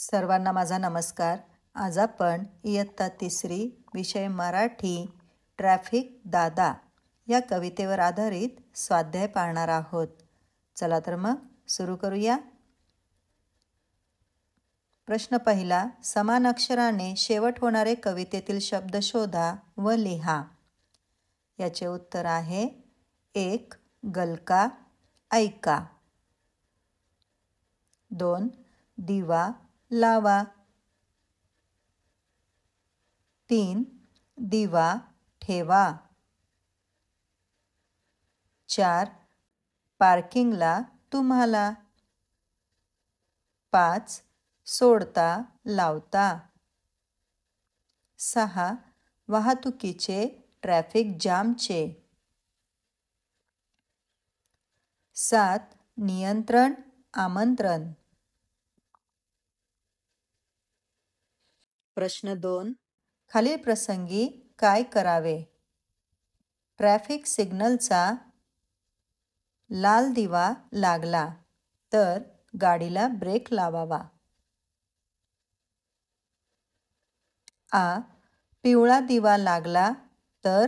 सर्वांना माझा नमस्कार। आज आपण इयत्ता तिसरी विषय मराठी ट्रॅफिक दादा या कवितेवर आधारित स्वाध्याय पाहणार आहोत। चला तर मग सुरू करूया। प्रश्न पहिला, समान अक्षराने शेवट होणारे कवितेतील शब्द शोधा व लिहा। याचे उत्तर आहे 1. गलका ऐका, 2. दिवा लावा, 3. दिवा ठेवा, 4. पार्किंगला तुम्हाला, 5. सोडता लावता, 6. वाहतुकीचे ट्रॅफिक जामचे, 7. नियंत्रण आमंत्रण। प्रश्न 2, खालील प्रसंगी काय करावे? ट्रॅफिक सिग्नलचा लाल दिवा लागला तर गाडीला ब्रेक लावावा। आ. पिवळा दिवा लागला तर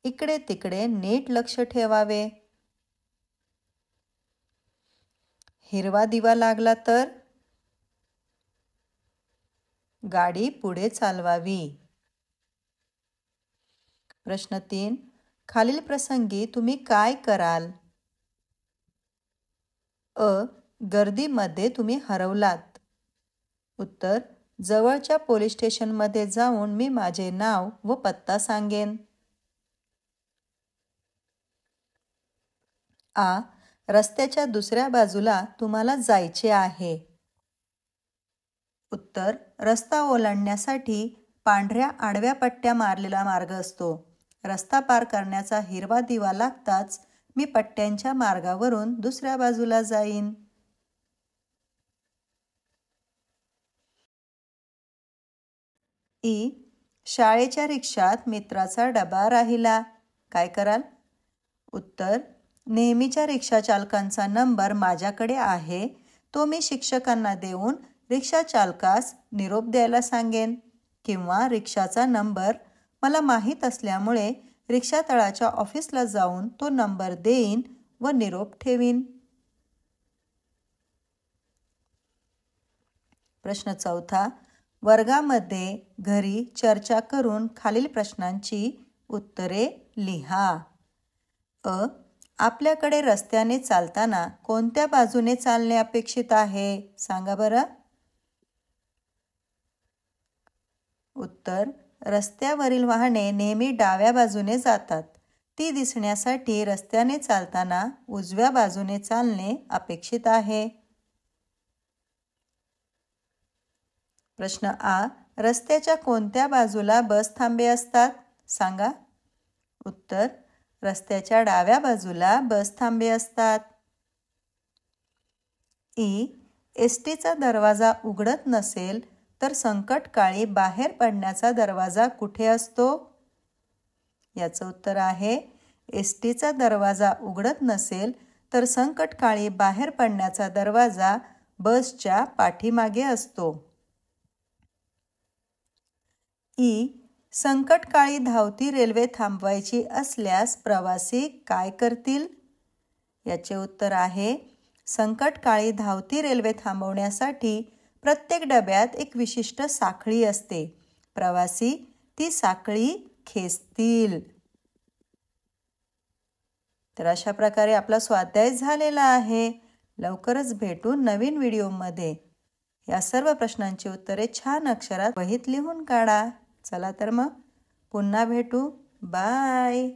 इकडे तिकडे नीट लक्ष ठेवावे। हिरवा दिवा लागला तर गाडी पुढे चालवावी। प्रश्न 3, खालील प्रसंगी तुम्ही काय कराल? अ. गर्दीमध्ये तुम्ही हरवलात। उत्तर, जवळच्या पोलीस स्टेशनमध्ये जाऊन मी माझे नाव व पत्ता सांगेन। आ. रस्त्याच्या दुसऱ्या बाजूला तुम्हाला जायचे आहे। उत्तर, रस्ता ओलांडण्यासाठी पांढऱ्या आडव्या पट्ट्या मारलेला मार्ग असतो। रस्ता पार करण्याचा हिरवा दिवा लागताच मी पट्ट्यांच्या मार्गावरून दुसऱ्या बाजूला जाईन। ई. शाळेच्या रिक्षात मित्राचा डबा राहिला, काय कराल? उत्तर, नेहमीच्या रिक्षा चालकांचा नंबर माझ्याकडे आहे, तो मी शिक्षकांना देऊन रिक्षा चालकास निरोप द्यायला सांगेन किंवा रिक्षाचा नंबर मला माहीत असल्यामुळे रिक्षा तळाच्या ऑफिसला जाऊन तो नंबर देईन व निरोप ठेवीन। प्रश्न 4, वर्गामध्ये घरी चर्चा करून खालील प्रश्नांची उत्तरे लिहा। अ. आपल्याकडे रस्त्याने चालताना कोणत्या बाजूने चालणे अपेक्षित आहे? सांगा बरं। उत्तर, रस्त्यावरील वाहने नेहमी डाव्या बाजूने जातात, ती दिसण्यासाठी रस्त्याने चालताना उजव्या बाजूने चालणे अपेक्षित आहे। प्रश्न आ. रस्त्याच्या कोणत्या बाजूला बस थांबे असतात? सांगा। उत्तर, रस्त्याच्या डाव्या बाजूला बस थांबे असतात। ई. एसटीचा दरवाजा उघडत नसेल तर संकटकाळी बाहेर पडण्याचा दरवाजा कुठे असतो? याचं उत्तर आहे, एसटीचा दरवाजा उघडत नसेल तर संकटकाळी बाहेर पडण्याचा दरवाजा बसच्या पाठीमागे असतो। ई. संकटकाळी धावती रेल्वे थांबवायची असल्यास प्रवासी काय करतील? याचे उत्तर आहे, संकटकाळी धावती रेल्वे थांबवण्यासाठी प्रत्येक डब्यात एक विशिष्ट साखळी असते, प्रवासी ती साखळी खेचतील। तर अशा प्रकारे आपला स्वाध्याय झालेला आहे। लवकरच भेटू नवीन व्हिडिओमध्ये। या सर्व प्रश्नांची उत्तरे छान अक्षरात वहीत लिहून काढा। चला तर मग पुन्हा भेटू, बाय।